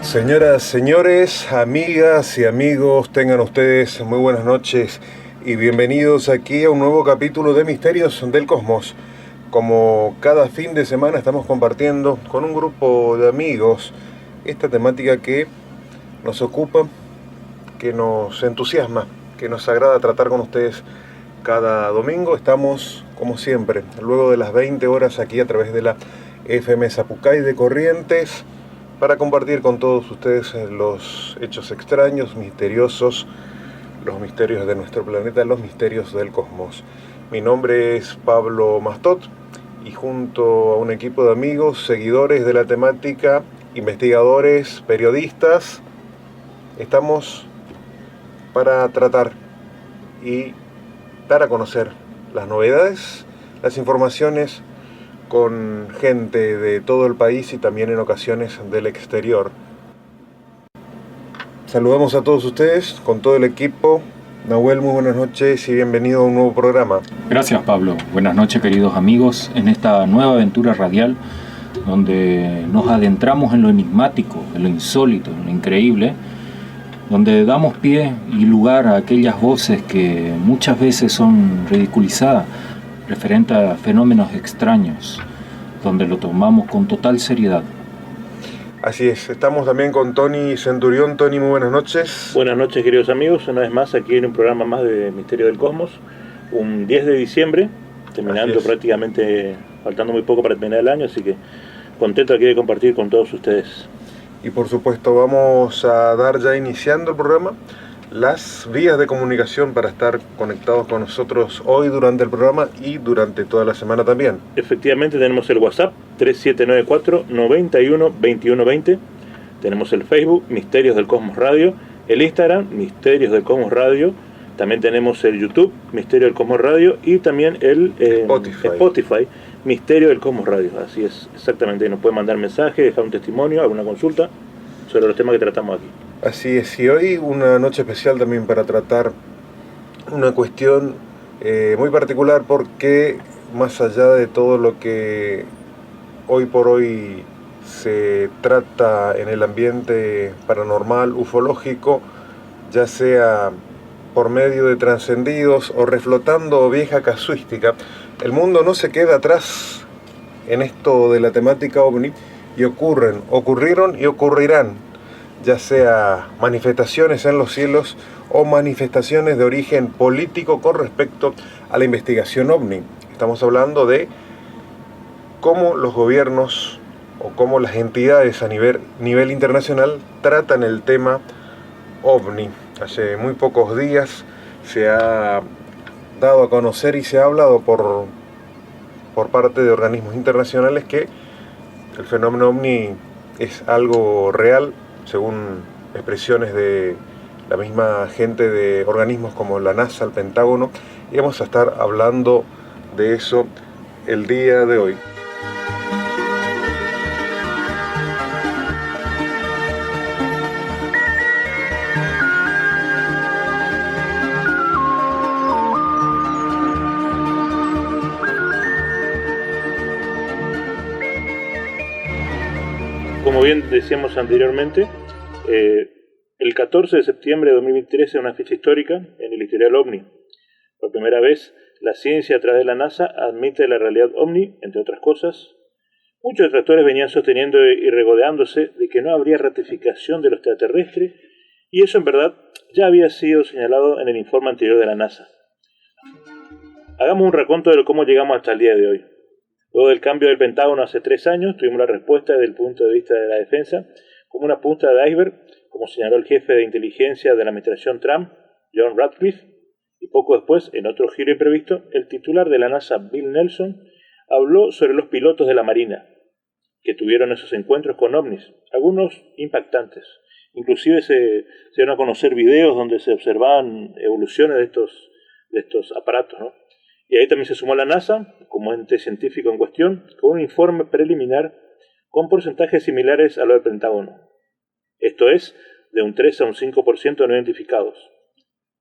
Señoras, señores, amigas y amigos, tengan ustedes muy buenas noches y bienvenidos aquí a un nuevo capítulo de Misterios del Cosmos. Como cada fin de semana estamos compartiendo con un grupo de amigos esta temática que nos ocupa, que nos entusiasma, que nos agrada tratar con ustedes cada domingo. Estamos, como siempre, luego de las 20 horas aquí a través de la FM Zapucay de Corrientes, para compartir con todos ustedes los hechos extraños, misteriosos, los misterios de nuestro planeta, los misterios del cosmos. Mi nombre es Pablo Mastot y junto a un equipo de amigos, seguidores de la temática, investigadores, periodistas, estamos para tratar y dar a conocer las novedades, las informaciones con gente de todo el país y también en ocasiones del exterior. Saludamos a todos ustedes con todo el equipo. Nahuel, muy buenas noches y bienvenido a un nuevo programa. Gracias, Pablo. Buenas noches, queridos amigos, en esta nueva aventura radial donde nos adentramos en lo enigmático, en lo insólito, en lo increíble, donde damos pie y lugar a aquellas voces que muchas veces son ridiculizadas referente a fenómenos extraños, donde lo tomamos con total seriedad. Así es, estamos también con Tony Centurión. Tony, muy buenas noches. Buenas noches, queridos amigos, una vez más aquí en un programa más de Misterio del Cosmos, un 10 de diciembre, terminando prácticamente, faltando muy poco para terminar el año, así que contento aquí de compartir con todos ustedes. Y por supuesto vamos a dar ya iniciando el programa las vías de comunicación para estar conectados con nosotros hoy durante el programa y durante toda la semana también. Efectivamente tenemos el WhatsApp 3794-912120, tenemos el Facebook Misterios del Cosmos Radio, el Instagram Misterios del Cosmos Radio, también tenemos el YouTube Misterio del Cosmos Radio y también el Spotify Misterio del Cosmos Radio. Así es, exactamente, nos pueden mandar mensajes, dejar un testimonio, alguna consulta sobre los temas que tratamos aquí. Así es, y hoy una noche especial también para tratar una cuestión muy particular, porque más allá de todo lo que hoy por hoy se trata en el ambiente paranormal, ufológico, ya sea por medio de trascendidos o reflotando vieja casuística, el mundo no se queda atrás en esto de la temática ovni y ocurrieron y ocurrirán, ya sea manifestaciones en los cielos o manifestaciones de origen político con respecto a la investigación ovni. Estamos hablando de cómo los gobiernos o cómo las entidades a nivel internacional tratan el tema ovni. Hace muy pocos días se ha dado a conocer y se ha hablado por parte de organismos internacionales que el fenómeno ovni es algo real, según expresiones de la misma gente de organismos como la NASA, el Pentágono, y vamos a estar hablando de eso el día de hoy. Como bien decíamos anteriormente, el 14 de septiembre de 2013 es una fecha histórica en el historial OVNI. Por primera vez, la ciencia a través de la NASA admite la realidad OVNI, entre otras cosas. Muchos detractores venían sosteniendo y regodeándose de que no habría ratificación de lo extraterrestre, y eso en verdad ya había sido señalado en el informe anterior de la NASA. Hagamos un recuento de cómo llegamos hasta el día de hoy. Luego del cambio del Pentágono hace 3 años, tuvimos la respuesta desde el punto de vista de la defensa como una punta de iceberg, como señaló el jefe de inteligencia de la administración Trump, John Ratcliffe, y poco después, en otro giro imprevisto, el titular de la NASA, Bill Nelson, habló sobre los pilotos de la Marina, que tuvieron esos encuentros con ovnis, algunos impactantes. Inclusive se dieron a conocer videos donde se observaban evoluciones de estos aparatos, ¿no? Y ahí también se sumó la NASA, como ente científico en cuestión, con un informe preliminar con porcentajes similares a lo del Pentágono. Esto es, de un 3 a un 5% de no identificados.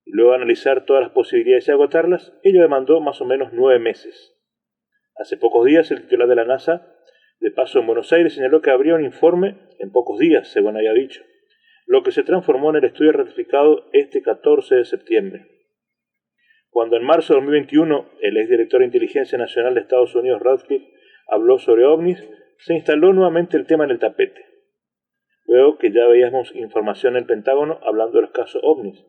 Y luego de analizar todas las posibilidades y agotarlas, ello demandó más o menos 9 meses. Hace pocos días el titular de la NASA De paso, en Buenos Aires señaló que habría un informe en pocos días, según había dicho, lo que se transformó en el estudio ratificado este 14 de septiembre. Cuando en marzo de 2021 el exdirector de Inteligencia Nacional de Estados Unidos, Ratcliffe, habló sobre ovnis, se instaló nuevamente el tema en el tapete. Luego que ya veíamos información en el Pentágono hablando de los casos ovnis,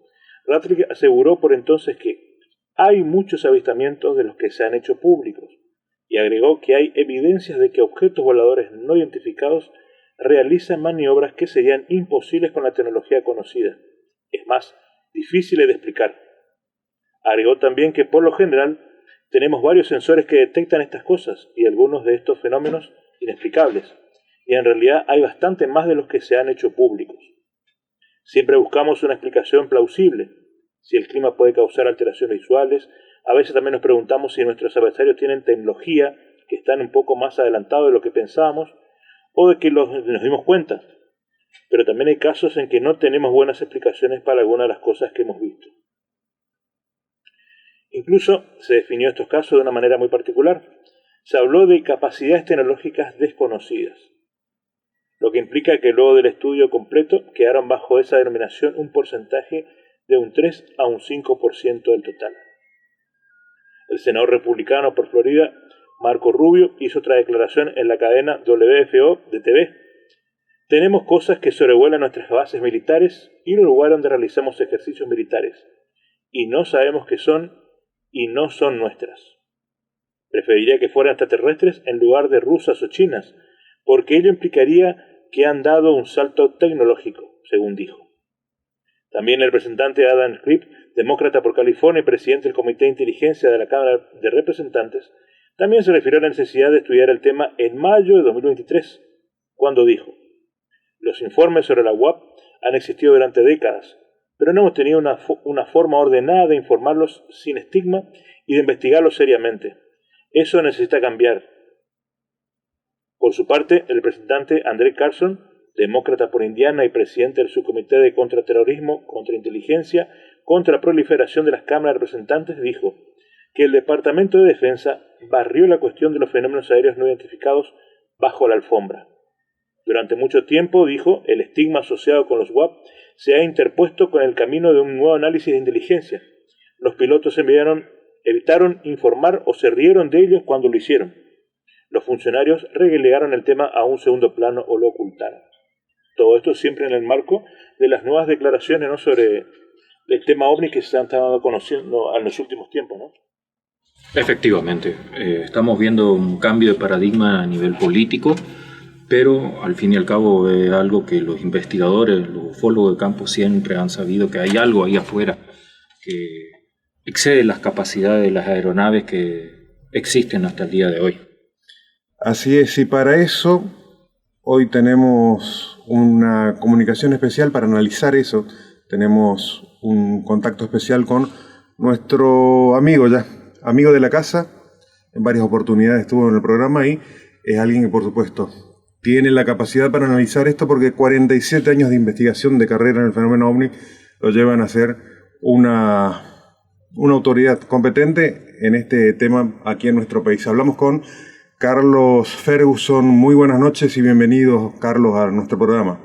Ratcliffe aseguró por entonces que hay muchos avistamientos de los que se han hecho públicos, y agregó que hay evidencias de que objetos voladores no identificados realizan maniobras que serían imposibles con la tecnología conocida, es más, difíciles de explicar. Agregó también que por lo general tenemos varios sensores que detectan estas cosas y algunos de estos fenómenos inexplicables, y en realidad hay bastante más de los que se han hecho públicos. Siempre buscamos una explicación plausible. Si el clima puede causar alteraciones visuales, a veces también nos preguntamos si nuestros adversarios tienen tecnología que están un poco más adelantados de lo que pensábamos o de que nos dimos cuenta. Pero también hay casos en que no tenemos buenas explicaciones para algunas de las cosas que hemos visto. Incluso se definió estos casos de una manera muy particular. Se habló de capacidades tecnológicas desconocidas, lo que implica que luego del estudio completo quedaron bajo esa denominación un porcentaje de un 3 a un 5% del total. El senador republicano por Florida, Marco Rubio, hizo otra declaración en la cadena WFO de TV. Tenemos cosas que sobrevuelan nuestras bases militares y el lugar donde realizamos ejercicios militares, y no sabemos qué son y no son nuestras. Preferiría que fueran extraterrestres en lugar de rusas o chinas, porque ello implicaría que han dado un salto tecnológico, según dijo. También el representante Adam Schiff, demócrata por California y presidente del Comité de Inteligencia de la Cámara de Representantes, también se refirió a la necesidad de estudiar el tema en mayo de 2023, cuando dijo: los informes sobre la UAP han existido durante décadas, pero no hemos tenido una forma ordenada de informarlos sin estigma y de investigarlos seriamente. Eso necesita cambiar. Por su parte, el representante Andrew Carson, demócrata por Indiana y presidente del subcomité de contraterrorismo, contrainteligencia, contra la proliferación de las cámaras de representantes, dijo que el Departamento de Defensa barrió la cuestión de los fenómenos aéreos no identificados bajo la alfombra. Durante mucho tiempo, dijo, el estigma asociado con los UAP se ha interpuesto con el camino de un nuevo análisis de inteligencia. Los pilotos evitaron informar o se rieron de ellos cuando lo hicieron. Los funcionarios relegaron el tema a un segundo plano o lo ocultaron. Todo esto siempre en el marco de las nuevas declaraciones, ¿no?, sobre el tema OVNI que se han estado conociendo en los últimos tiempos, ¿no? Efectivamente, estamos viendo un cambio de paradigma a nivel político, pero al fin y al cabo es algo que los investigadores, los ufólogos de campo siempre han sabido, que hay algo ahí afuera que excede las capacidades de las aeronaves que existen hasta el día de hoy. Así es, y para eso hoy tenemos una comunicación especial para analizar eso. Tenemos un contacto especial con nuestro amigo amigo de la casa. En varias oportunidades estuvo en el programa y es alguien que, por supuesto, tiene la capacidad para analizar esto, porque 47 años de investigación de carrera en el fenómeno OVNI lo llevan a ser una autoridad competente en este tema aquí en nuestro país. Hablamos con Carlos Ferguson. Muy buenas noches y bienvenido, Carlos, a nuestro programa.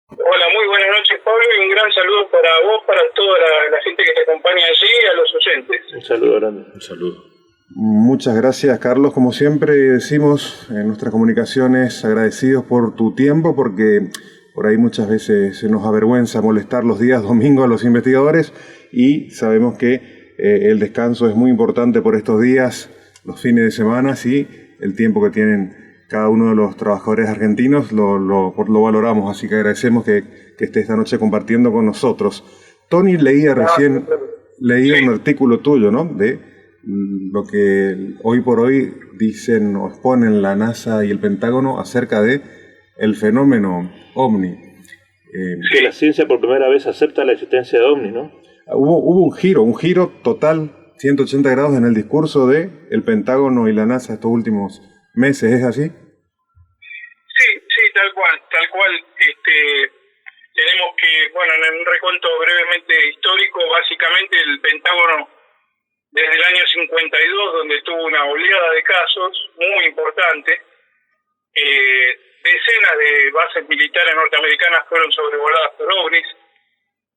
Hola, muy buenas noches, Pablo, y un gran saludo para vos, para toda la gente que te acompaña allí y a los oyentes. Un saludo grande. Un saludo. Muchas gracias, Carlos. Como siempre decimos en nuestras comunicaciones, agradecidos por tu tiempo, porque por ahí muchas veces se nos avergüenza molestar los días domingos a los investigadores y sabemos que el descanso es muy importante por estos días, los fines de semana, y el tiempo que tienen cada uno de los trabajadores argentinos lo valoramos, así que agradecemos que esté esta noche compartiendo con nosotros. Tony leía un artículo tuyo, ¿no?, de lo que hoy por hoy dicen o exponen la NASA y el Pentágono acerca de el fenómeno OVNI. Que la ciencia por primera vez acepta la existencia de OVNI, ¿no? Hubo un giro total, 180 grados en el discurso de el Pentágono y la NASA estos últimos meses, ¿es así? Sí, tal cual. Tenemos que, en un recuento brevemente histórico, básicamente el Pentágono, desde el año 52, donde tuvo una oleada de casos muy importante, decenas de bases militares norteamericanas fueron sobrevoladas por ovnis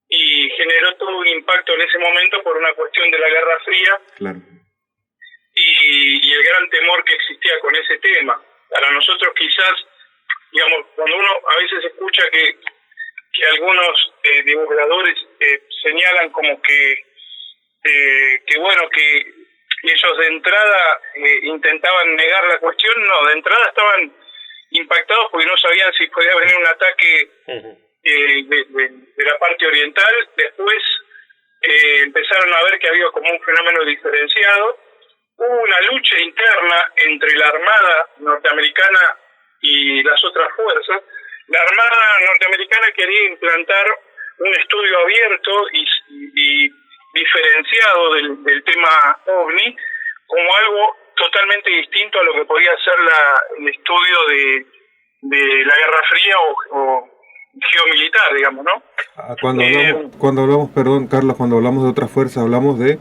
y generó todo un impacto en ese momento por una cuestión de la Guerra Fría. Claro. Y el gran temor que existía con ese tema. Para nosotros quizás, digamos, cuando uno a veces escucha que algunos divulgadores señalan como que bueno, que ellos de entrada intentaban negar la cuestión, no, de entrada estaban impactados porque no sabían si podía venir un ataque de la parte oriental. Después empezaron a ver que había como un fenómeno diferenciado. Hubo una lucha interna entre la Armada norteamericana y las otras fuerzas. La Armada norteamericana quería implantar un estudio abierto y diferenciado del tema OVNI como algo totalmente distinto a lo que podía ser el estudio de la Guerra Fría o geomilitar, digamos, ¿no? Cuando hablamos, perdón, Carlos, cuando hablamos de otras fuerzas, hablamos de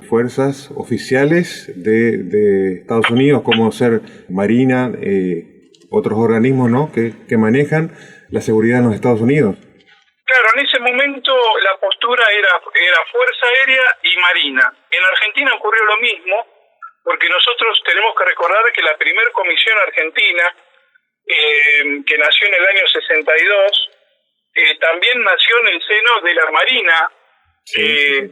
fuerzas oficiales de Estados Unidos, como ser Marina, otros organismos, ¿no?, que manejan la seguridad en los Estados Unidos. Claro, en ese momento la postura era Fuerza Aérea y Marina. En Argentina ocurrió lo mismo, porque nosotros tenemos que recordar que la primer comisión argentina, que nació en el año 62, también nació en el seno de la Marina. Sí.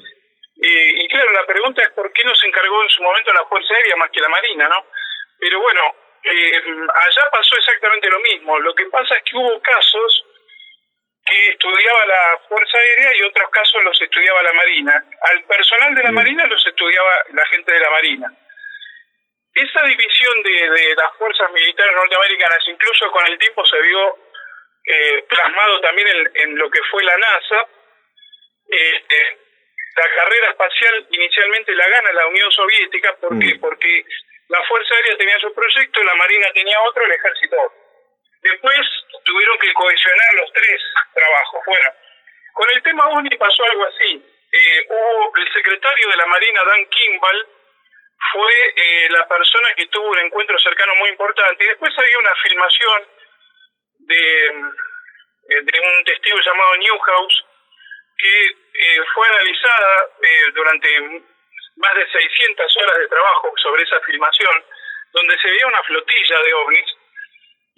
Y claro, la pregunta es por qué no se encargó en su momento la Fuerza Aérea más que la Marina, ¿no? Pero bueno, allá pasó exactamente lo mismo. Lo que pasa es que hubo casos que estudiaba la Fuerza Aérea y otros casos los estudiaba la Marina. Al personal de la Marina los estudiaba la gente de la Marina. Esa división de las fuerzas militares norteamericanas, incluso con el tiempo se vio plasmado también en lo que fue la NASA. La carrera espacial inicialmente la gana la Unión Soviética. ¿Por qué? Porque la Fuerza Aérea tenía su proyecto, la Marina tenía otro, el Ejército otro. Después tuvieron que cohesionar los tres trabajos. Bueno, con el tema OVNI pasó algo así. Hubo el secretario de la Marina, Dan Kimball, fue la persona que tuvo un encuentro cercano muy importante. Y después había una filmación de un testigo llamado Newhouse, que fue analizada durante más de 600 horas de trabajo sobre esa filmación, donde se veía una flotilla de ovnis,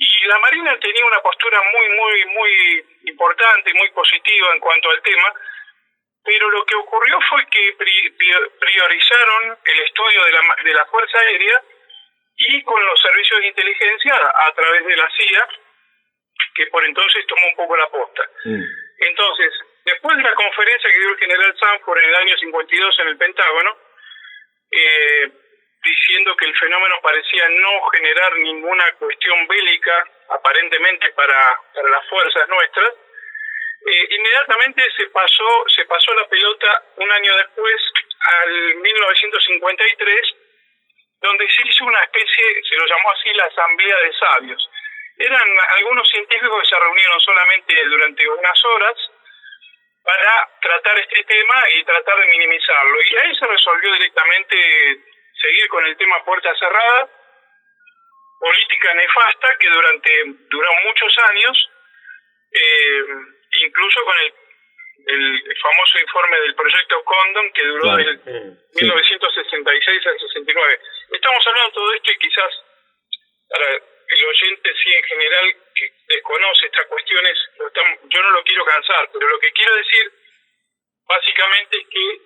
y la Marina tenía una postura muy importante, muy positiva en cuanto al tema, pero lo que ocurrió fue que priorizaron el estudio de la Fuerza Aérea y con los servicios de inteligencia a través de la CIA, que por entonces tomó un poco la posta. Entonces, después de la conferencia que dio el general Sanford en el año 52 en el Pentágono, diciendo que el fenómeno parecía no generar ninguna cuestión bélica, aparentemente para las fuerzas nuestras, inmediatamente se pasó la pelota un año después, al 1953, donde se hizo una especie, se lo llamó así, la Asamblea de Sabios. Eran algunos científicos que se reunieron solamente durante unas horas para tratar este tema y tratar de minimizarlo. Y ahí se resolvió directamente seguir con el tema puerta cerrada, política nefasta que duró muchos años, incluso con el famoso informe del proyecto Condon, que duró del 1966 al 69. Estamos hablando de todo esto y quizás para el oyente sí en general que desconoce estas cuestiones, yo no lo quiero cansar, pero lo que quiero decir básicamente es que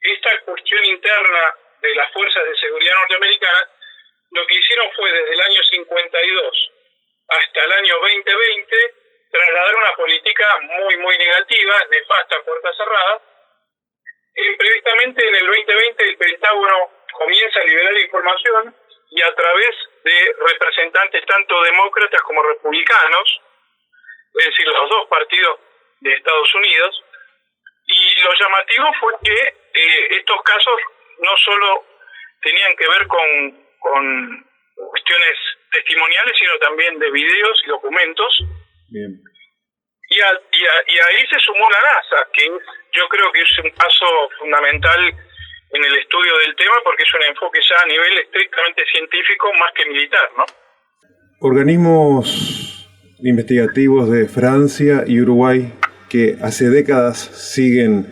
esta cuestión interna de las fuerzas de seguridad norteamericanas, lo que hicieron fue desde el año 52 hasta el año 2020 trasladar una política muy negativa, nefasta, puerta cerrada. Previamente en el 2020 el Pentágono comienza a liberar información y a través de representantes tanto demócratas como republicanos, es decir, los dos partidos de Estados Unidos, y lo llamativo fue que estos casos no solo tenían que ver con cuestiones testimoniales, sino también de videos y documentos. Bien. Y ahí se sumó la NASA, que yo creo que es un paso fundamental en el estudio del tema, porque es un enfoque ya a nivel estrictamente científico más que militar, ¿no? Organismos investigativos de Francia y Uruguay que hace décadas siguen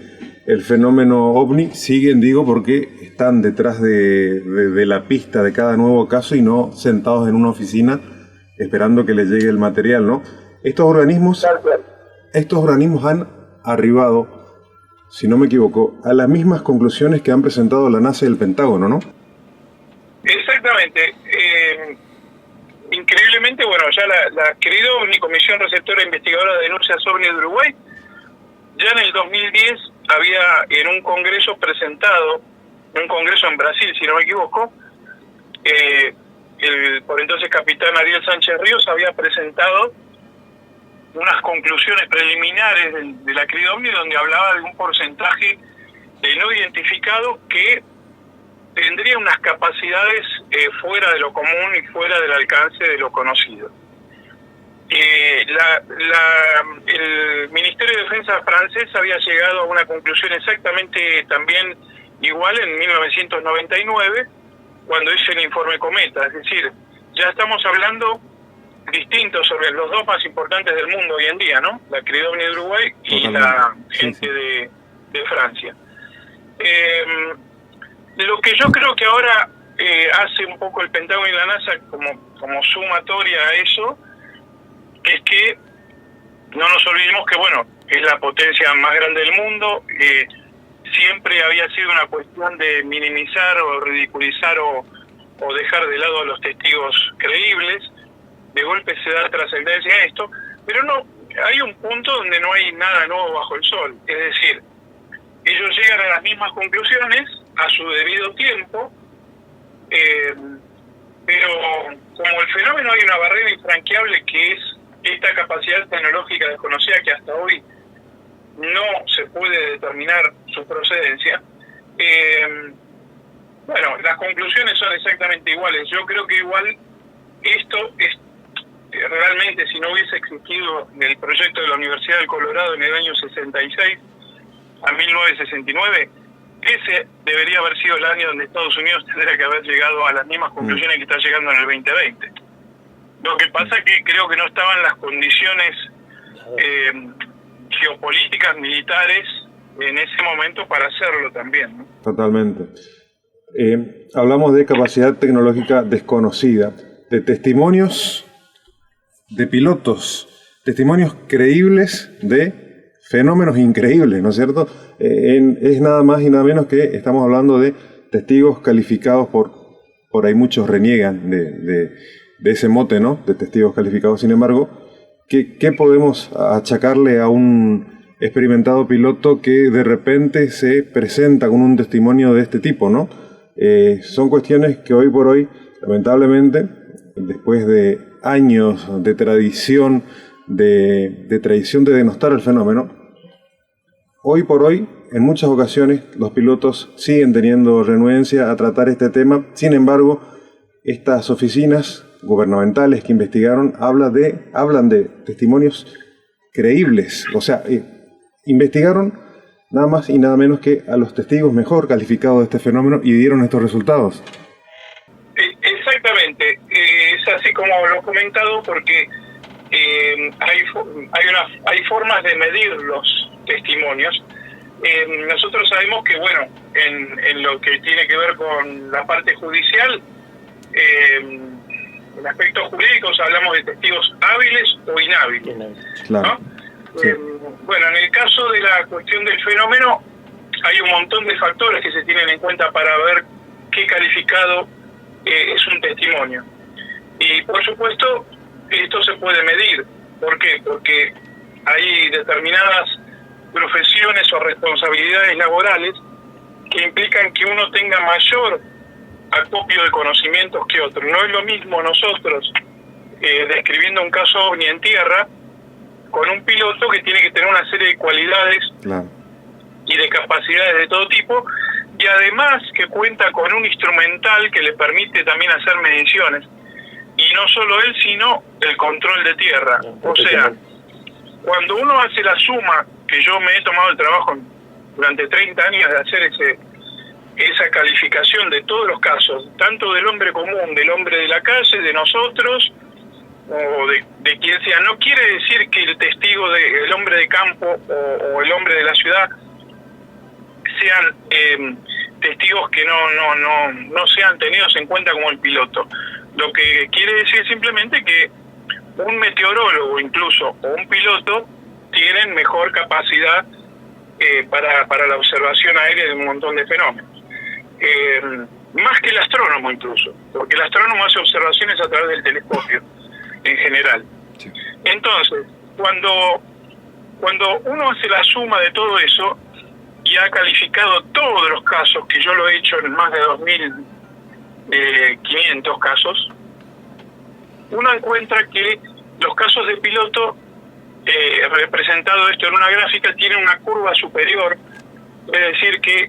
el fenómeno OVNI, siguen, digo, porque están detrás de la pista de cada nuevo caso y no sentados en una oficina esperando que les llegue el material, ¿no? Estos organismos han arribado, si no me equivoco, a las mismas conclusiones que han presentado la NASA y el Pentágono, ¿no? Exactamente. Increíblemente, bueno, ya la querida OVNI, Comisión Receptora Investigadora de Denuncias OVNI de Uruguay, ya en el 2010 había en un congreso presentado, un congreso en Brasil, si no me equivoco, el por entonces capitán Ariel Sánchez Ríos había presentado unas conclusiones preliminares de la querida OVNI, donde hablaba de un porcentaje de no identificado que tendría unas capacidades fuera de lo común y fuera del alcance de lo conocido. El Ministerio de Defensa francés había llegado a una conclusión exactamente también igual en 1999, cuando hizo el informe Cometa. Es decir, ya estamos hablando distinto sobre los dos más importantes del mundo hoy en día, ¿no? La querida OVNI de Uruguay y la gente de Francia. Lo que yo creo que ahora hace un poco el Pentágono y la NASA como sumatoria a eso, es que no nos olvidemos que, bueno, es la potencia más grande del mundo, siempre había sido una cuestión de minimizar o ridiculizar o dejar de lado a los testigos creíbles. De golpe se da trascendencia a esto, pero no, hay un punto donde no hay nada nuevo bajo el sol, es decir, ellos llegan a las mismas conclusiones a su debido tiempo, pero como el fenómeno hay una barrera infranqueable que es esta capacidad tecnológica desconocida que hasta hoy no se puede determinar su procedencia, bueno, las conclusiones son exactamente iguales. Yo creo que igual esto es realmente, si no hubiese existido el proyecto de la Universidad del Colorado en el año 66 a 1969, ese debería haber sido el año donde Estados Unidos tendría que haber llegado a las mismas conclusiones que está llegando en el 2020. Lo que pasa es que creo que no estaban las condiciones geopolíticas, militares, en ese momento para hacerlo también, ¿no? Totalmente. Hablamos de capacidad tecnológica desconocida, de testimonios de pilotos, testimonios creíbles de fenómenos increíbles, ¿no es cierto? Es nada más y nada menos que estamos hablando de testigos calificados por ahí muchos reniegan de ese mote, ¿no? De testigos calificados. Sin embargo, ¿qué podemos achacarle a un experimentado piloto que de repente se presenta con un testimonio de este tipo, ¿no? Son cuestiones que hoy por hoy, lamentablemente, después de años de tradición, de tradición de denostar el fenómeno, hoy por hoy, en muchas ocasiones, los pilotos siguen teniendo renuencia a tratar este tema. Sin embargo, estas oficinas gubernamentales que investigaron hablan de testimonios creíbles. O sea, investigaron nada más y nada menos que a los testigos mejor calificados de este fenómeno y dieron estos resultados. Exactamente, es así como lo he comentado, porque hay formas de medir los testimonios. Nosotros sabemos que, bueno, en lo que tiene que ver con la parte judicial, en aspectos jurídicos hablamos de testigos hábiles o inhábiles, claro, ¿no? Sí. Bueno, en el caso de la cuestión del fenómeno, hay un montón de factores que se tienen en cuenta para ver qué calificado es un testimonio. Y por supuesto, esto se puede medir. ¿Por qué? Porque hay determinadas profesiones o responsabilidades laborales que implican que uno tenga mayor acopio de conocimientos que otro. No es lo mismo nosotros describiendo un caso OVNI en tierra con un piloto que tiene que tener una serie de cualidades, claro, y de capacidades de todo tipo, y además que cuenta con un instrumental que le permite también hacer mediciones, y no solo él, sino el control de tierra. O sea, cuando uno hace la suma, que yo me he tomado el trabajo durante 30 años de hacer esa calificación de todos los casos, tanto del hombre común, del hombre de la calle, de nosotros, o de quien sea, no quiere decir que el testigo, el hombre de campo o el hombre de la ciudad sean testigos que no sean tenidos en cuenta como el piloto. Lo que quiere decir simplemente que un meteorólogo incluso o un piloto tienen mejor capacidad para la observación aérea de un montón de fenómenos. Más que el astrónomo incluso, porque el astrónomo hace observaciones a través del telescopio en general. Sí. Entonces, cuando uno hace la suma de todo eso y ha calificado todos los casos, que yo lo he hecho en más de 2.500 casos, uno encuentra que los casos de piloto, representado esto en una gráfica, tienen una curva superior, es decir que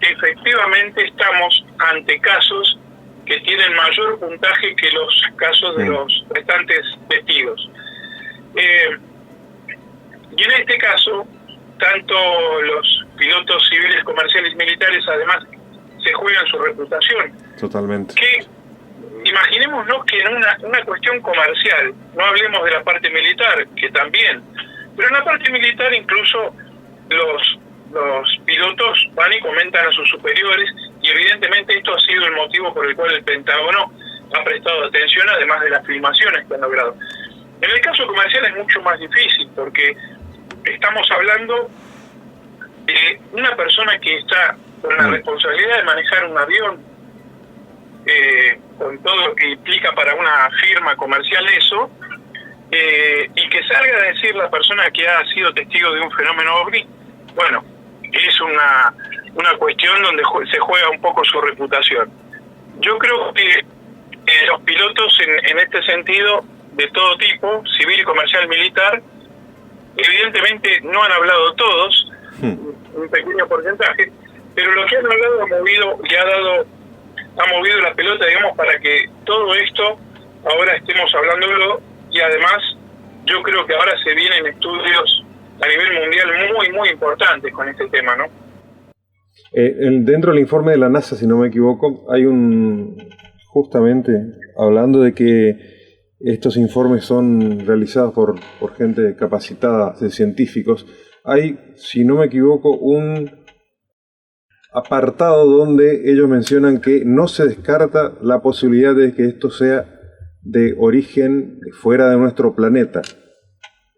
efectivamente estamos ante casos que tienen mayor puntaje que los casos de los restantes testigos. Y en este caso, tanto los pilotos civiles, comerciales y militares, además, se juegan su reputación. Totalmente. Que imaginémonos que en una cuestión comercial, no hablemos de la parte militar, que también, pero en la parte militar incluso los pilotos van y comentan a sus superiores, y evidentemente esto ha sido el motivo por el cual el Pentágono ha prestado atención, además de las filmaciones que han logrado. En el caso comercial es mucho más difícil, porque estamos hablando de una persona que está con la responsabilidad de manejar un avión, con todo lo que implica para una firma comercial eso, y que salga a decir la persona que ha sido testigo de un fenómeno OVNI. Bueno, es una cuestión donde se juega un poco su reputación. Yo creo que los pilotos en este sentido, de todo tipo, civil, comercial, militar, evidentemente no han hablado todos, un pequeño porcentaje, pero lo que han hablado ha movido la pelota, digamos, para que todo esto ahora estemos hablándolo, y además yo creo que ahora se vienen estudios a nivel mundial muy, muy importantes con este tema, ¿no? Dentro del informe de la NASA, si no me equivoco, hay justamente hablando de que estos informes son realizados por gente capacitada, de científicos. Hay, si no me equivoco, un apartado donde ellos mencionan que no se descarta la posibilidad de que esto sea de origen fuera de nuestro planeta.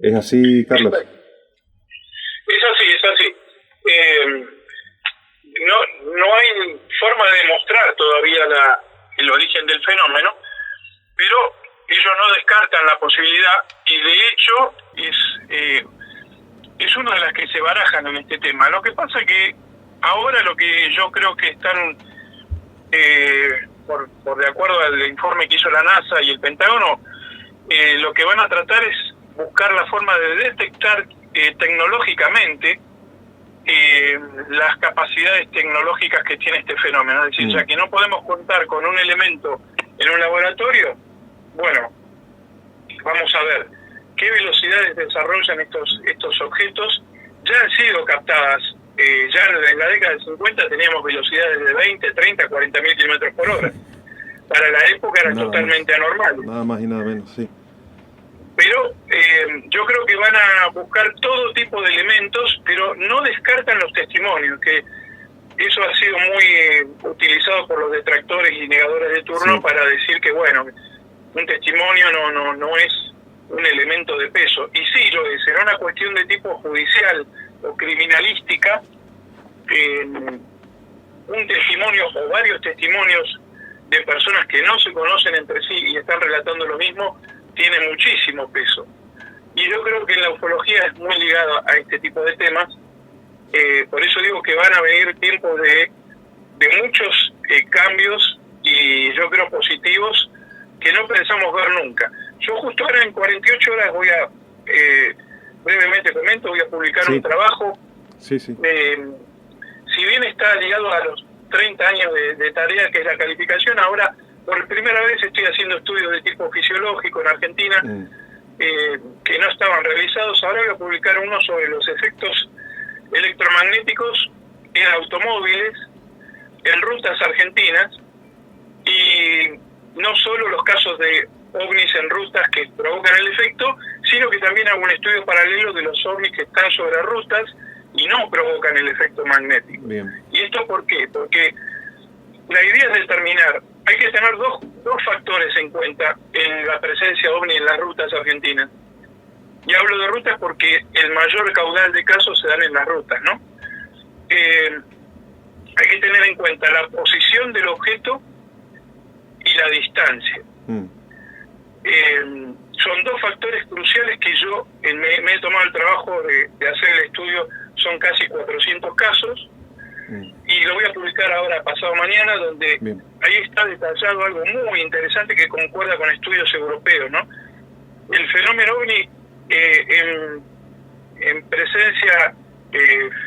¿Es así, Carlos? Es así. No hay forma de demostrar todavía el origen del fenómeno, pero ellos no descartan la posibilidad, y de hecho es una de las que se barajan en este tema. Lo que pasa que ahora lo que yo creo que están, por de acuerdo al informe que hizo la NASA y el Pentágono, lo que van a tratar es buscar la forma de detectar tecnológicamente las capacidades tecnológicas que tiene este fenómeno. Es decir, ya que no podemos contar con un elemento en un laboratorio, bueno, vamos a ver qué velocidades desarrollan estos objetos. Ya han sido captadas, ya en la década del 50 teníamos velocidades de 20, 30, 40.000 kilómetros por hora. Para la época eran totalmente anormales. Nada más y nada menos, sí. Pero yo creo que van a buscar todo tipo de elementos, pero no descartan los testimonios, que eso ha sido muy utilizado por los detractores y negadores de turno, sí, para decir que, bueno, un testimonio no es un elemento de peso. Y sí lo es, en una cuestión de tipo judicial o criminalística, un testimonio o varios testimonios de personas que no se conocen entre sí y están relatando lo mismo, tiene muchísimo peso. Y yo creo que la ufología es muy ligada a este tipo de temas. Por eso digo que van a venir tiempos de muchos cambios, y yo creo positivos, que no pensamos ver nunca. Yo justo ahora en 48 horas voy a, brevemente comento, voy a publicar un trabajo. Sí. Si bien está ligado a los 30 años de tarea, que es la calificación, ahora por primera vez estoy haciendo estudios de tipo fisiológico en Argentina, que no estaban realizados. Ahora voy a publicar uno sobre los efectos electromagnéticos en automóviles, en rutas argentinas, y no solo los casos de ovnis en rutas que provocan el efecto, sino que también hago un estudio paralelo de los ovnis que están sobre rutas y no provocan el efecto magnético. Bien. ¿Y esto por qué? Porque la idea es determinar, hay que tener dos factores en cuenta en la presencia ovni en las rutas argentinas. Y hablo de rutas porque el mayor caudal de casos se dan en las rutas, ¿no? Hay que tener en cuenta la posición del objeto y la distancia. Son dos factores cruciales que yo me he tomado el trabajo de hacer el estudio. Son casi 400 casos y lo voy a publicar ahora, pasado mañana, donde ahí está detallado algo muy interesante que concuerda con estudios europeos, ¿no? El fenómeno OVNI en presencia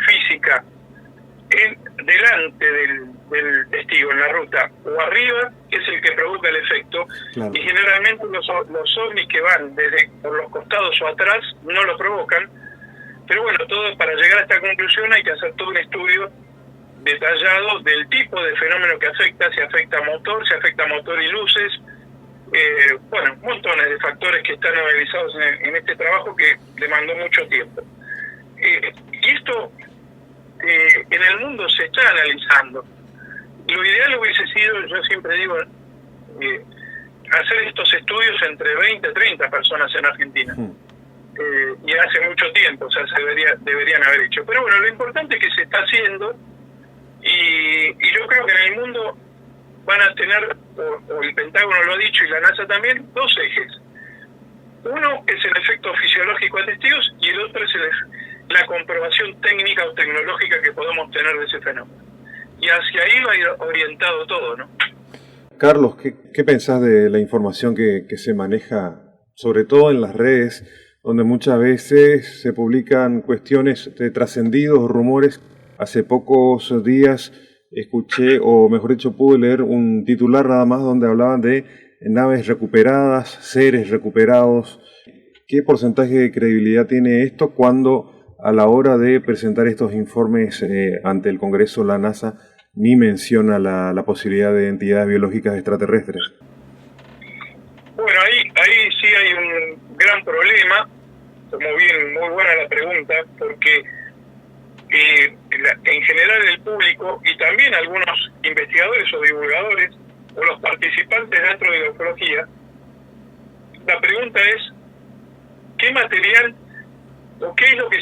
física delante del testigo en la ruta o arriba es el que provoca el efecto. Claro. Y generalmente los ovnis que van desde por los costados o atrás no lo provocan, pero bueno, todo para llegar a esta conclusión hay que hacer todo un estudio detallado del tipo de fenómeno que afecta, si afecta motor y luces, bueno, montones de factores que están analizados en este trabajo que demandó mucho tiempo. Y esto en el mundo se está analizando. Lo ideal hubiese sido, yo siempre digo, hacer estos estudios entre 20 y 30 personas en Argentina. Y hace mucho tiempo, o sea, deberían haber hecho. Pero bueno, lo importante es que se está haciendo y yo creo que en el mundo van a tener, o el Pentágono lo ha dicho y la NASA también, dos ejes. Uno es el efecto fisiológico a testigos y el otro es la comprobación técnica o tecnológica que podemos tener de ese fenómeno. Y hacia ahí va a ir orientado todo, ¿no? Carlos, ¿qué pensás de la información que se maneja, sobre todo en las redes, donde muchas veces se publican cuestiones de trascendidos, rumores? Hace pocos días escuché, o mejor dicho, pude leer un titular nada más donde hablaban de naves recuperadas, seres recuperados. ¿Qué porcentaje de credibilidad tiene esto cuando a la hora de presentar estos informes ante el Congreso la NASA ni menciona la posibilidad de entidades biológicas extraterrestres? Bueno, ahí sí hay un gran problema, como bien, muy buena la pregunta, porque en general el público y también algunos investigadores o divulgadores o los participantes dentro de la ufología, la pregunta es ¿qué material o qué es lo que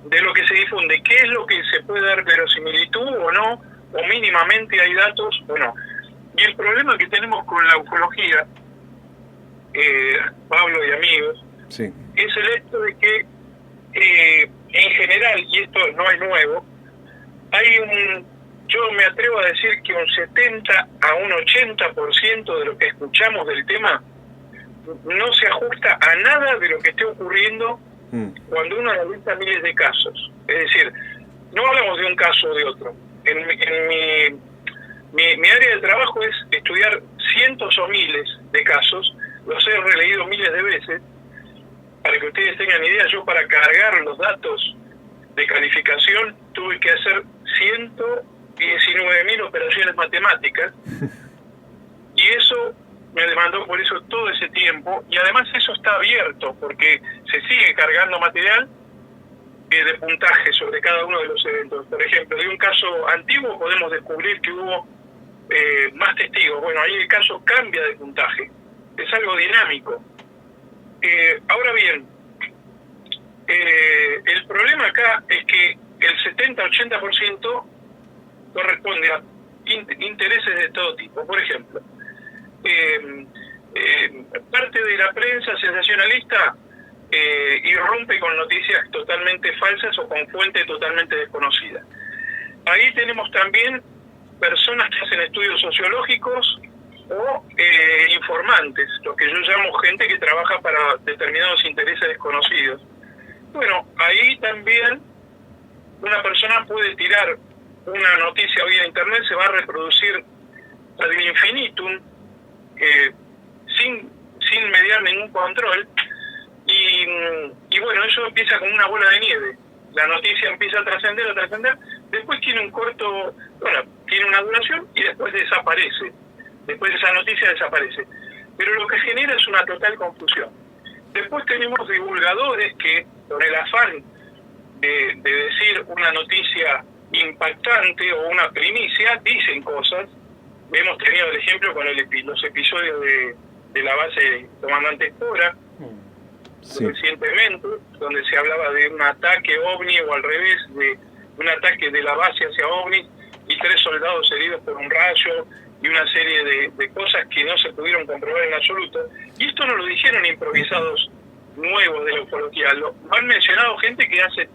de lo que se difunde, qué es lo que se puede dar verosimilitud o no, o mínimamente hay datos o no? Y el problema que tenemos con la ufología, Pablo y amigos, sí, es el hecho de que en general, y esto no es nuevo, yo me atrevo a decir que un 70 a un 80% de lo que escuchamos del tema no se ajusta a nada de lo que esté ocurriendo cuando uno analiza miles de casos. Es decir, no hablamos de un caso o de otro. En mi área de trabajo es estudiar cientos o miles de casos, los he releído miles de veces. Para que ustedes tengan idea, yo para cargar los datos de calificación tuve que hacer 119.000 operaciones matemáticas y eso me demandó por eso todo ese tiempo, y además eso está abierto porque se sigue cargando material de puntaje sobre cada uno de los eventos. Por ejemplo, de un caso antiguo podemos descubrir que hubo más testigos. Bueno, ahí el caso cambia de puntaje, es algo dinámico. Ahora bien, el problema acá es que el 70-80% corresponde a intereses de todo tipo. Por ejemplo, parte de la prensa sensacionalista irrumpe con noticias totalmente falsas o con fuente totalmente desconocida. Ahí tenemos también personas que hacen estudios sociológicos o informantes, lo que yo llamo gente que trabaja para determinados intereses desconocidos. Bueno, ahí también una persona puede tirar una noticia hoy en internet, se va a reproducir ad infinitum sin mediar ningún control y bueno, eso empieza como una bola de nieve. La noticia empieza a trascender, después tiene tiene una duración y después desaparece. Después esa noticia desaparece. pero lo que genera es una total confusión. Después tenemos divulgadores que, con el afán de decir una noticia impactante o una primicia, dicen cosas. Hemos tenido el ejemplo con los episodios de la base Comandante Espora, sí, recientemente, donde se hablaba de un ataque ovni o al revés, de un ataque de la base hacia ovni y 3 soldados heridos por un rayo y una serie de cosas que no se pudieron comprobar en absoluto. Y esto no lo dijeron improvisados nuevos de la ufología, lo han mencionado gente que hace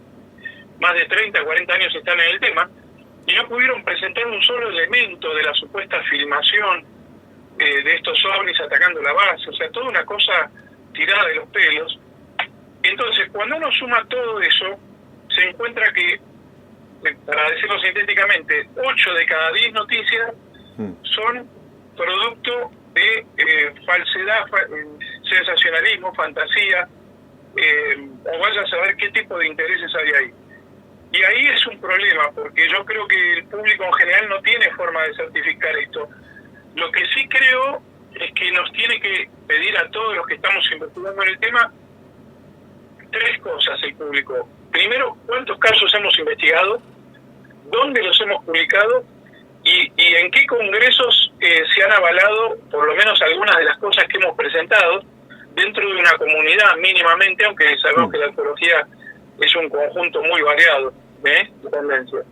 más de 30, 40 años están en el tema y no pudieron presentar un solo elemento de la supuesta filmación de estos ovnis atacando la base, o sea, toda una cosa tirada de los pelos. Entonces, cuando uno suma todo eso, se encuentra que, para decirlo sintéticamente, 8 de cada 10 noticias son producto de falsedad, sensacionalismo, fantasía, o vaya a saber qué tipo de intereses hay ahí. Y ahí es un problema, porque yo creo que el público en general no tiene forma de certificar esto. Lo que sí creo es que nos tiene que pedir a todos los que estamos investigando en el tema 3 cosas el público. Primero, ¿cuántos casos hemos investigado? ¿Dónde los hemos publicado? ¿Y en qué congresos se han avalado por lo menos algunas de las cosas que hemos presentado dentro de una comunidad mínimamente, aunque sabemos que la ufología es un conjunto muy variado de tendencias?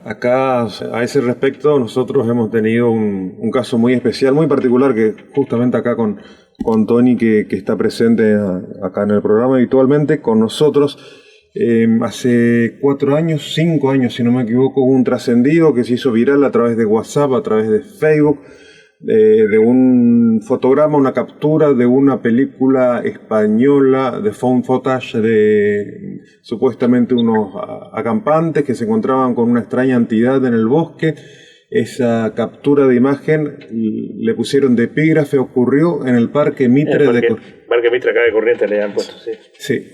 Acá, a ese respecto, nosotros hemos tenido un caso muy especial, muy particular, que justamente acá con Tony, que está presente acá en el programa habitualmente con nosotros. Hace 4 años, 5 años, si no me equivoco, hubo un trascendido que se hizo viral a través de WhatsApp, a través de Facebook, de un fotograma, una captura de una película española de found footage de supuestamente unos acampantes que se encontraban con una extraña entidad en el bosque. Esa captura de imagen le pusieron de epígrafe, ocurrió en el Parque Mitre Parque Mitre acá de Corrientes le han puesto, sí. Sí,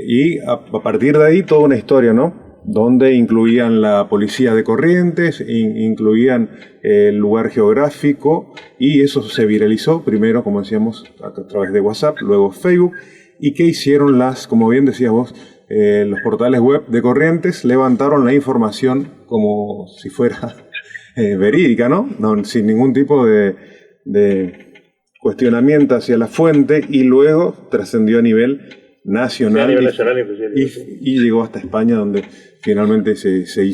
y a partir de ahí toda una historia, ¿no? Donde incluían la policía de Corrientes, incluían el lugar geográfico, y eso se viralizó primero, como decíamos, a través de WhatsApp, luego Facebook. ¿Y qué hicieron como bien decías vos, los portales web de Corrientes? Levantaron la información como si fuera verídica, ¿no? Sin ningún tipo de cuestionamiento hacia la fuente, y luego trascendió a nivel nacional, a nivel nacional y llegó hasta España, donde finalmente se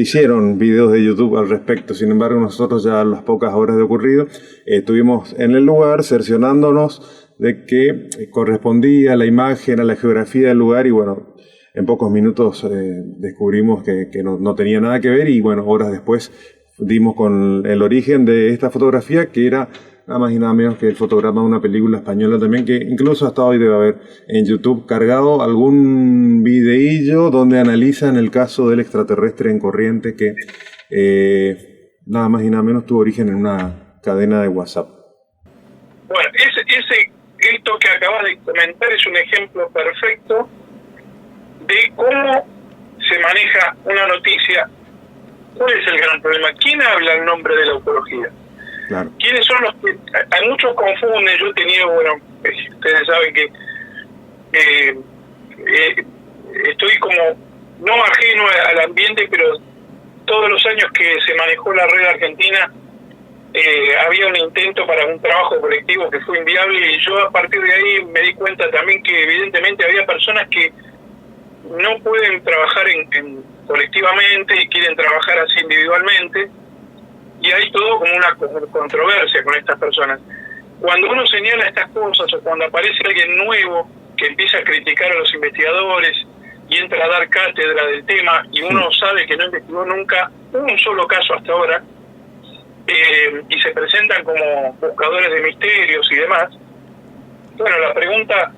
hicieron videos de YouTube al respecto. Sin embargo, nosotros ya a las pocas horas de ocurrido estuvimos en el lugar cerciorándonos de que correspondía la imagen a la geografía del lugar, y bueno, en pocos minutos descubrimos que no tenía nada que ver, y bueno, horas después dimos con el origen de esta fotografía, que era nada más y nada menos que el fotograma de una película española también, que incluso hasta hoy debe haber en YouTube cargado algún videillo donde analizan el caso del extraterrestre en Corrientes, que nada más y nada menos tuvo origen en una cadena de WhatsApp. Bueno, esto que acabas de comentar es un ejemplo perfecto de cómo se maneja una noticia. ¿Cuál es el gran problema? ¿Quién habla en nombre de la ufología? Claro. ¿Quiénes son los que...? Hay muchos confunden. Yo he tenido, ustedes saben que estoy como no ajeno al ambiente, pero todos los años que se manejó la red argentina había un intento para un trabajo colectivo que fue inviable, y yo a partir de ahí me di cuenta también que evidentemente había personas que no pueden trabajar colectivamente y quieren trabajar así individualmente, y hay todo como una controversia con estas personas. Cuando uno señala estas cosas, o cuando aparece alguien nuevo que empieza a criticar a los investigadores y entra a dar cátedra del tema, y uno sabe que no investigó nunca un solo caso hasta ahora, y se presentan como buscadores de misterios y demás, bueno, la pregunta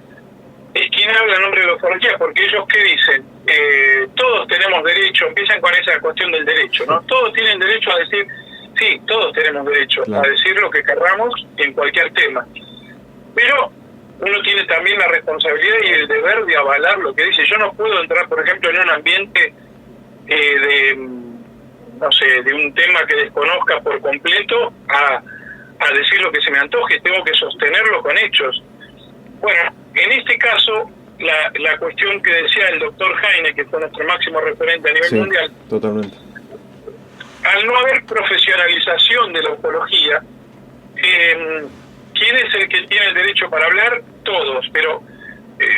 es quién habla en nombre de la ufología, porque ellos ¿qué dicen? Todos tenemos derecho, empiezan con esa cuestión del derecho, ¿no? Todos tienen derecho a decir, sí, todos tenemos derecho a decir lo que querramos en cualquier tema, pero uno tiene también la responsabilidad y el deber de avalar lo que dice. Yo no puedo entrar, por ejemplo, en un ambiente de un tema que desconozca por completo a a decir lo que se me antoje, tengo que sostenerlo con hechos. Bueno, en este caso, la cuestión que decía el doctor Heine, que fue nuestro máximo referente a nivel mundial, totalmente. Al no haber profesionalización de la ufología, ¿quién es el que tiene el derecho para hablar? Todos, pero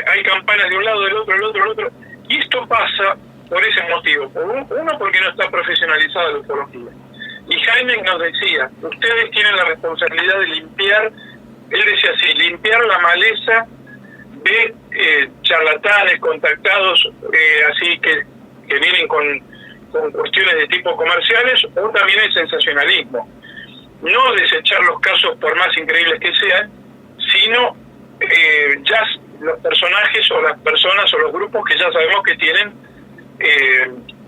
hay campanas de un lado, del otro, del otro. Y esto pasa por ese motivo. Uno, porque no está profesionalizada la ufología. Y Jaime nos decía, ustedes tienen la responsabilidad de limpiar, él decía así, limpiar la maleza de charlatanes, contactados, así que vienen con cuestiones de tipo comerciales, o también el sensacionalismo. No desechar los casos por más increíbles que sean, sino ya los personajes o las personas o los grupos que ya sabemos que tienen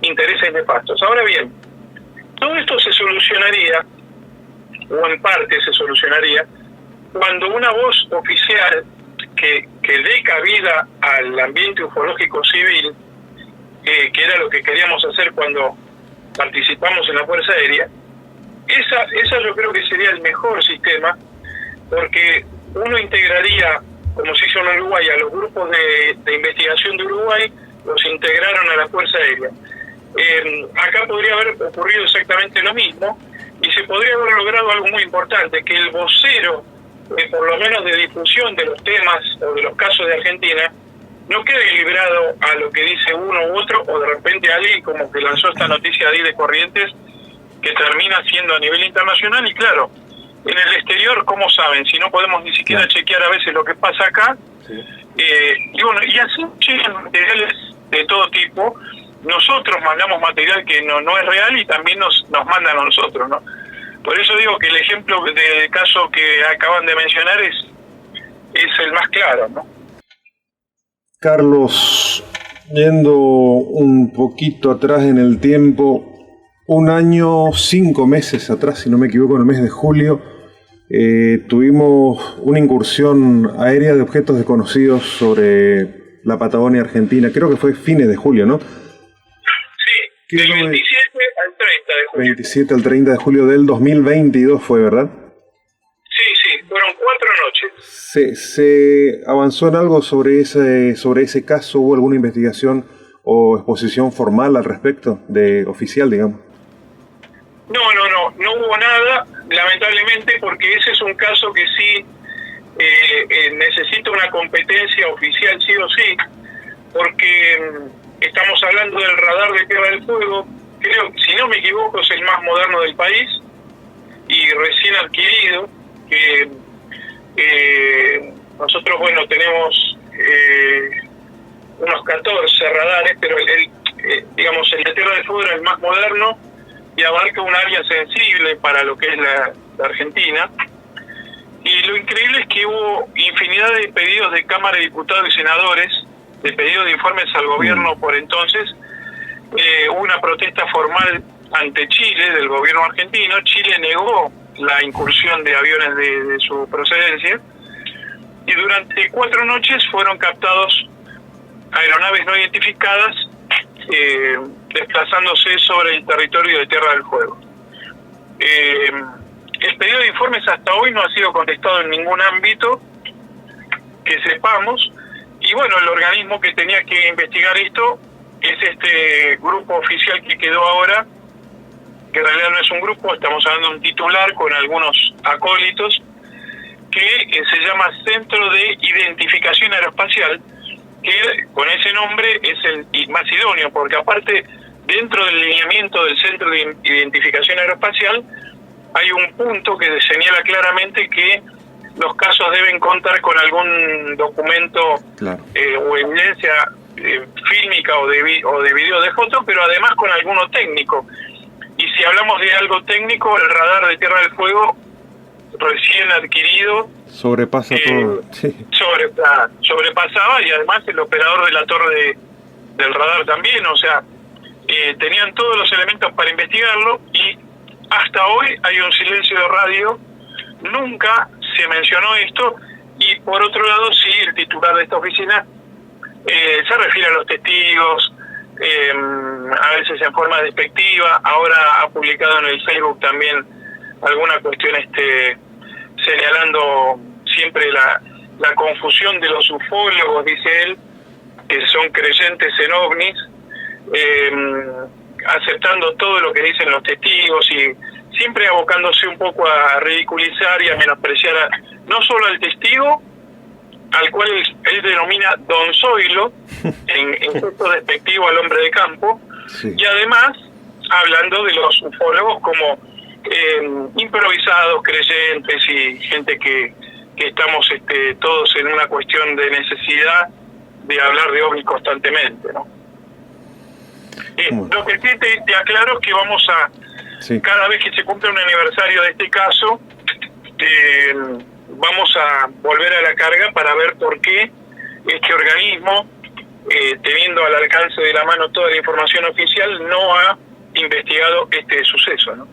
intereses nefastos. Ahora bien, todo esto se solucionaría, o en parte se solucionaría, cuando una voz oficial que dé cabida al ambiente ufológico civil, que era lo que queríamos hacer cuando participamos en la Fuerza Aérea, esa yo creo que sería el mejor sistema, porque uno integraría, como se hizo en Uruguay, a los grupos de investigación de Uruguay, los integraron a la Fuerza Aérea. Acá podría haber ocurrido exactamente lo mismo, y se podría haber logrado algo muy importante, que el vocero, por lo menos de difusión de los temas o de los casos de Argentina, no quede librado a lo que dice uno u otro, o de repente alguien como que lanzó esta noticia ahí de Corrientes, que termina siendo a nivel internacional. Y claro, en el exterior, ¿cómo saben? Si no podemos ni siquiera chequear a veces lo que pasa acá. Sí. Y bueno, y así llegan materiales de todo tipo. Nosotros mandamos material que no es real, y también nos mandan a nosotros, ¿no? Por eso digo que el ejemplo del caso que acaban de mencionar es el más claro, ¿no? Carlos, yendo un poquito atrás en el tiempo, 1 año, 5 meses atrás, si no me equivoco, en el mes de julio, tuvimos una incursión aérea de objetos desconocidos sobre la Patagonia Argentina. Creo que fue fines de julio, ¿no? Sí, del 27 al 30 de julio. 27 al 30 de julio del 2022 fue, ¿verdad? Sí, fueron 4 noches. ¿Se avanzó en algo sobre ese caso? ¿Hubo alguna investigación o exposición formal al respecto, oficial, digamos? No hubo nada, lamentablemente, porque ese es un caso que sí necesita una competencia oficial sí o sí, porque estamos hablando del radar de Tierra del Fuego, creo, si no me equivoco, es el más moderno del país y recién adquirido, que nosotros, bueno, tenemos unos 14 radares, pero digamos, el de Tierra del Fuego era el más moderno y abarca un área sensible para lo que es la Argentina. Y lo increíble es que hubo infinidad de pedidos de Cámara de Diputados y Senadores, de pedidos de informes al gobierno por entonces. Hubo una protesta formal ante Chile, del gobierno argentino. Chile negó la incursión de aviones de su procedencia, y durante 4 noches fueron captados aeronaves no identificadas desplazándose sobre el territorio de Tierra del Fuego. El pedido de informes hasta hoy no ha sido contestado en ningún ámbito que sepamos, y bueno, el organismo que tenía que investigar esto es este grupo oficial que quedó ahora, que en realidad no es un grupo, estamos hablando de un titular con algunos acólitos, que se llama Centro de Identificación Aeroespacial, que con ese nombre es el más idóneo, porque aparte, dentro del lineamiento del Centro de Identificación Aeroespacial, hay un punto que señala claramente que los casos deben contar con algún documento, claro, o evidencia fílmica o de video, de foto, pero además con alguno técnico. Y si hablamos de algo técnico, el radar de Tierra del Fuego recién adquirido sobrepasa todo. Sí. Sobrepasaba, y además el operador de la torre del radar también, o sea, tenían todos los elementos para investigarlo, y hasta hoy hay un silencio de radio, nunca se mencionó esto. Y por otro lado, sí, el titular de esta oficina se refiere a los testigos, a veces en forma despectiva. Ahora ha publicado en el Facebook también alguna cuestión señalando siempre la confusión de los ufólogos, dice él, que son creyentes en ovnis, aceptando todo lo que dicen los testigos y siempre abocándose un poco a ridiculizar y a menospreciar no solo al testigo, al cual él denomina Don Zoilo, en gesto despectivo al hombre de campo, sí. Y además hablando de los ufólogos como improvisados, creyentes y gente que estamos todos en una cuestión de necesidad de hablar de ovnis constantemente, ¿no? Lo que sí te aclaro es que vamos a, sí, cada vez que se cumple un aniversario de este caso, vamos a volver a la carga para ver por qué este organismo, teniendo al alcance de la mano toda la información oficial, no ha investigado este suceso, ¿no?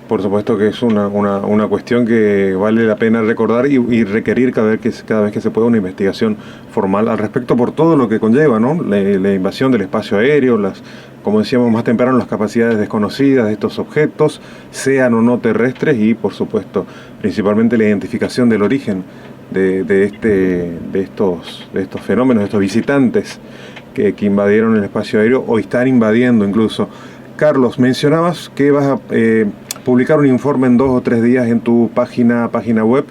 Por supuesto que es una cuestión que vale la pena recordar y requerir cada vez que se pueda una investigación formal al respecto por todo lo que conlleva, ¿no? La invasión del espacio aéreo, como decíamos más temprano, las capacidades desconocidas de estos objetos, sean o no terrestres, y por supuesto principalmente la identificación del origen de estos fenómenos, de estos visitantes que invadieron el espacio aéreo o están invadiendo incluso. Carlos, mencionabas que vas a publicar un informe en 2 o 3 días en tu página web.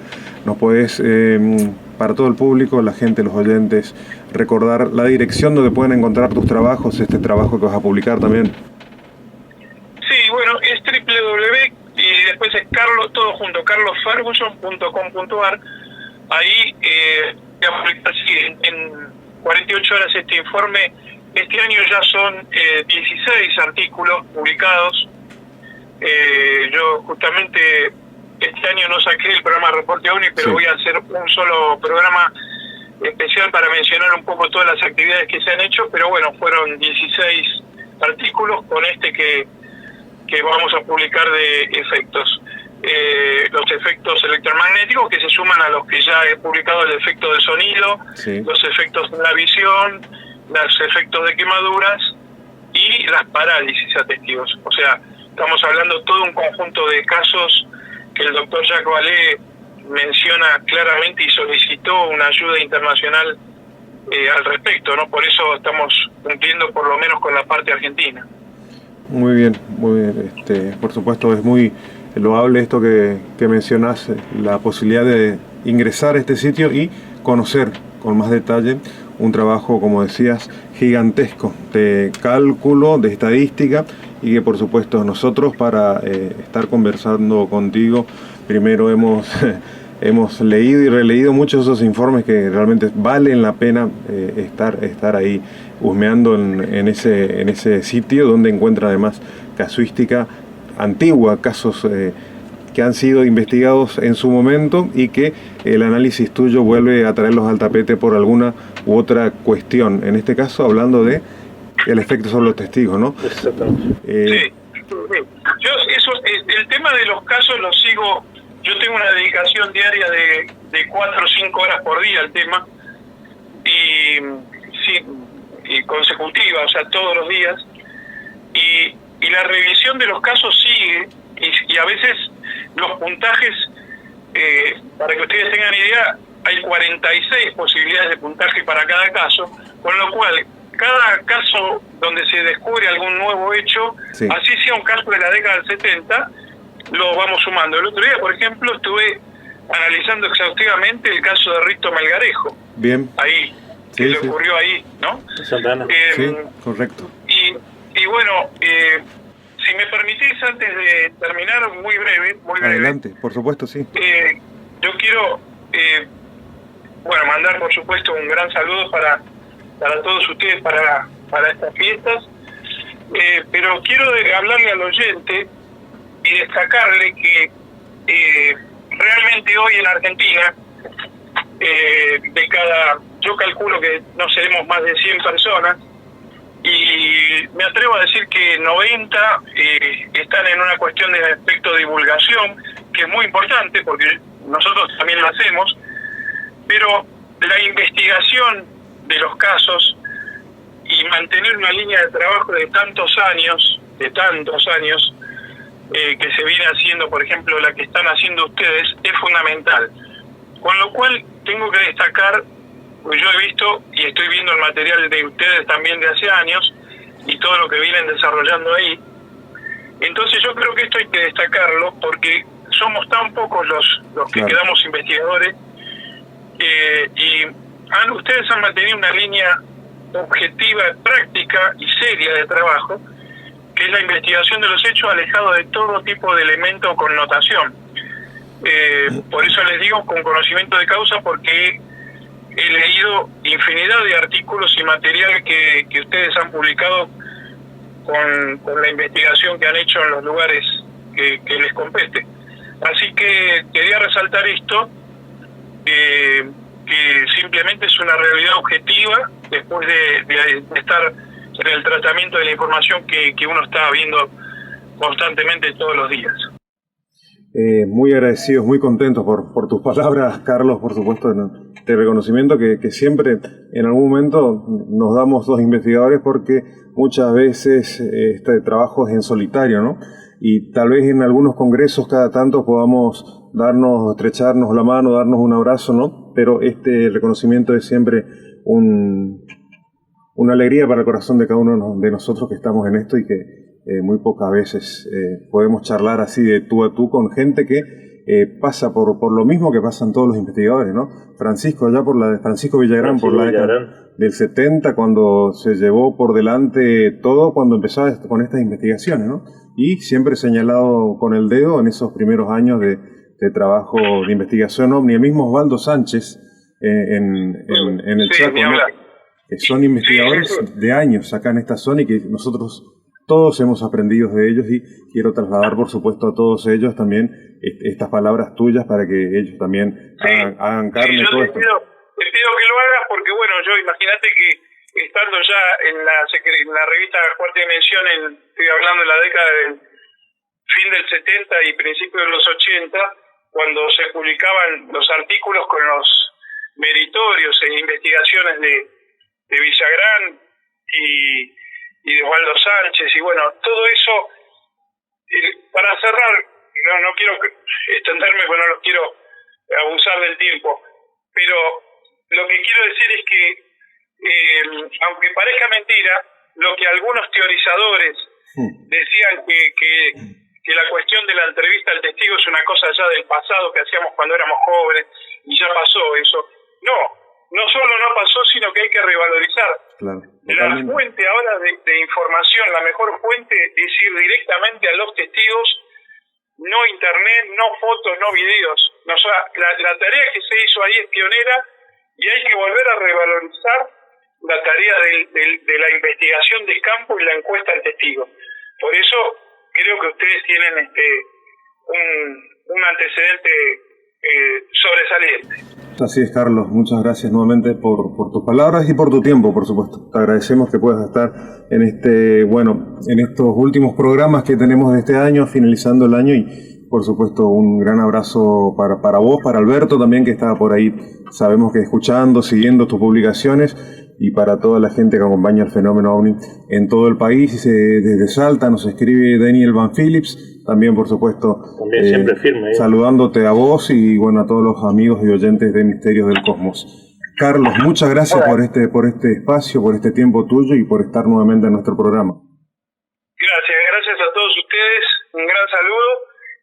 ¿Nos puedes, para todo el público, la gente, los oyentes, recordar la dirección donde pueden encontrar tus trabajos, este trabajo que vas a publicar también? Sí, bueno, es www y después es todo junto, carlosferguson.com.ar. Ahí voy a publicar en 48 horas este informe. Este año ya son 16 artículos publicados. Yo justamente este año no saqué el programa Reporte OVNI, pero sí, voy a hacer un solo programa especial para mencionar un poco todas las actividades que se han hecho, pero bueno, fueron 16 artículos con que vamos a publicar de efectos. Los efectos electromagnéticos que se suman a los que ya he publicado, el efecto de sonido, sí, los efectos de la visión, los efectos de quemaduras y las parálisis a testigos. O sea, estamos hablando todo un conjunto de casos que el doctor Jacques Vallée menciona claramente y solicitó una ayuda internacional al respecto, ¿no? Por eso estamos cumpliendo por lo menos con la parte argentina. Muy bien, muy bien. Por supuesto es muy loable esto que mencionas, la posibilidad de ingresar a este sitio y conocer con más detalle un trabajo, como decías, gigantesco de cálculo, de estadística, y que por supuesto nosotros para estar conversando contigo, primero hemos leído y releído muchos de esos informes que realmente valen la pena estar ahí husmeando en ese sitio, donde encuentra además casuística antigua, casos que han sido investigados en su momento y que el análisis tuyo vuelve a traerlos al tapete por alguna u otra cuestión. En este caso, hablando de el efecto sobre los testigos, ¿no? Exactamente. Sí. El tema de los casos lo sigo. Yo tengo una dedicación diaria de 4 o 5 horas por día al tema y consecutiva, o sea, todos los días. Y la revisión de los casos sigue y a veces los puntajes, para que ustedes tengan idea, hay 46 posibilidades de puntaje para cada caso, con lo cual cada caso donde se descubre algún nuevo hecho, sí, así sea un caso de la década del 70, lo vamos sumando. El otro día, por ejemplo, estuve analizando exhaustivamente el caso de Rito Melgarejo. Bien. Ahí, sí, que le ocurrió ahí, ¿no? Santana. Sí, correcto. Y bueno, si me permitís, antes de terminar, muy breve. Adelante, por supuesto, sí. Yo quiero, mandar, por supuesto, un gran saludo para todos ustedes, para estas fiestas. Pero quiero hablarle al oyente y destacarle que realmente hoy en Argentina, yo calculo que no seremos más de 100 personas, y me atrevo a decir que 90 están en una cuestión de aspecto de divulgación, que es muy importante porque nosotros también lo hacemos, pero la investigación de los casos y mantener una línea de trabajo de tantos años, que se viene haciendo, por ejemplo, la que están haciendo ustedes, es fundamental. Con lo cual tengo que destacar, pues yo he visto y estoy viendo el material de ustedes también de hace años y todo lo que vienen desarrollando ahí. Entonces yo creo que esto hay que destacarlo porque somos tan pocos los que quedamos investigadores y ustedes han mantenido una línea objetiva, práctica y seria de trabajo, que es la investigación de los hechos alejado de todo tipo de elemento o connotación. Por eso les digo con conocimiento de causa, porque he leído infinidad de artículos y material que ustedes han publicado con la investigación que han hecho en los lugares que les compete. Así que quería resaltar esto, que simplemente es una realidad objetiva después de estar en el tratamiento de la información que uno está viendo constantemente todos los días. Muy agradecidos, muy contentos por tus palabras, Carlos, por supuesto, de reconocimiento que siempre en algún momento nos damos los investigadores, porque muchas veces este trabajo es en solitario, ¿no? Y tal vez en algunos congresos cada tanto podamos estrecharnos la mano, darnos un abrazo, ¿no? Pero este reconocimiento es siempre una alegría para el corazón de cada uno de nosotros que estamos en esto y que muy pocas veces podemos charlar así de tú a tú con gente que pasa por lo mismo que pasan todos los investigadores, ¿no? Francisco Villagrán, por la década del 70, cuando se llevó por delante todo, cuando empezaba con estas investigaciones, ¿no? Y siempre señalado con el dedo en esos primeros años de trabajo de investigación OVNI. El mismo Osvaldo Sánchez en el Chaco, ¿no? Que son investigadores de años acá en esta zona y que nosotros todos hemos aprendido de ellos, y quiero trasladar, por supuesto, a todos ellos también estas palabras tuyas para que ellos también hagan carne todo esto. Te pido que lo hagas porque, bueno, yo imagínate que estando ya en la revista Cuarta Dimensión, estoy hablando de la década del fin del 70 y principios de los 80, cuando se publicaban los artículos con los meritorios e investigaciones de Villagrán y de Osvaldo Sánchez, y bueno, todo eso, para cerrar, no quiero extenderme porque no los quiero abusar del tiempo, pero lo que quiero decir es que, aunque parezca mentira, lo que algunos teorizadores decían que la cuestión de la entrevista al testigo es una cosa ya del pasado que hacíamos cuando éramos jóvenes y ya pasó eso, no solo no pasó, sino que hay que revalorizar. Claro, la fuente ahora de información, la mejor fuente es ir directamente a los testigos, no internet, no fotos, no videos. La tarea que se hizo ahí es pionera y hay que volver a revalorizar la tarea de la investigación de campo y la encuesta al testigo. Por eso creo que ustedes tienen un antecedente sobresaliente. Así es, Carlos, muchas gracias nuevamente por tus palabras y por tu tiempo, por supuesto. Te agradecemos que puedas estar en estos últimos programas que tenemos de este año, finalizando el año, y por supuesto un gran abrazo para vos, para Alberto también, que estaba por ahí, sabemos que escuchando, siguiendo tus publicaciones, y para toda la gente que acompaña el fenómeno OVNI en todo el país. Desde Salta nos escribe Daniel Van Phillips, también por supuesto siempre firme, saludándote a vos y bueno, a todos los amigos y oyentes de Misterios del Cosmos. Carlos, muchas gracias por este espacio, por este tiempo tuyo y por estar nuevamente en nuestro programa. Gracias a todos ustedes, un gran saludo,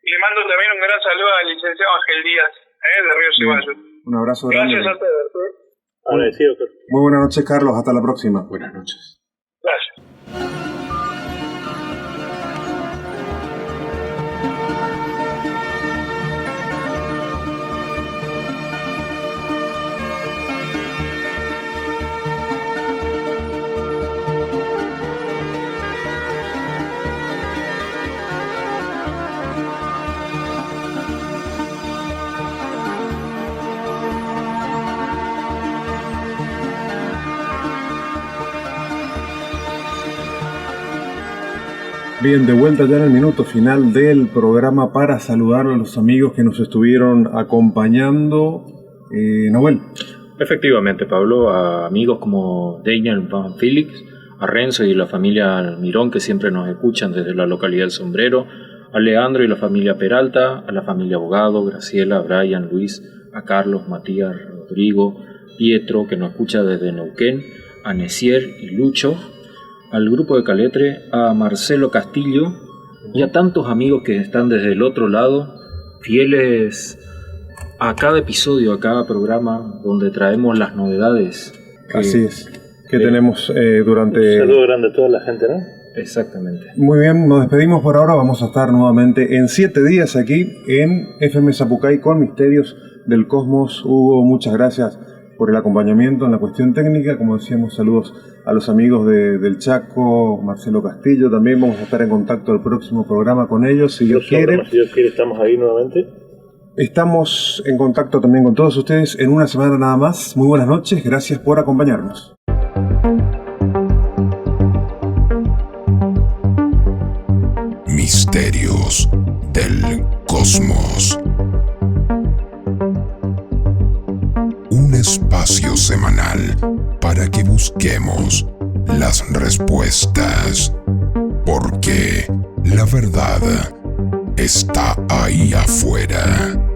y le mando también un gran saludo al licenciado Ángel Díaz, de Río Ceballos. Un abrazo grande. Gracias a todos. Agradecido. Muy buenas noches, Carlos, hasta la próxima. Buenas noches. Gracias. Bien, de vuelta ya en el minuto final del programa para saludar a los amigos que nos estuvieron acompañando. Nahuel. Efectivamente, Pablo, a amigos como Daniel Van Phillips, a Renzo y la familia Mirón, que siempre nos escuchan desde la localidad del Sombrero, a Leandro y la familia Peralta, a la familia Abogado, Graciela, Brian, Luis, a Carlos, Matías, Rodrigo, Pietro, que nos escucha desde Neuquén, a Necier y Lucho, al grupo de Caletre, a Marcelo Castillo y a tantos amigos que están desde el otro lado, fieles a cada episodio, a cada programa donde traemos las novedades. Así es, que tenemos durante... Un saludo grande a toda la gente, ¿no? Exactamente. Muy bien, nos despedimos por ahora. Vamos a estar nuevamente en 7 días aquí en FM Zapucay con Misterios del Cosmos. Hugo, muchas gracias por el acompañamiento en la cuestión técnica. Como decíamos, saludos a los amigos del Chaco, Marcelo Castillo. También vamos a estar en contacto el próximo programa con ellos, si Dios quiere. Si Dios quiere, estamos ahí nuevamente. Estamos en contacto también con todos ustedes en una semana nada más. Muy buenas noches, gracias por acompañarnos. Misterios del Cosmos. Un espacio semanal para que busquemos las respuestas. Porque la verdad está ahí afuera.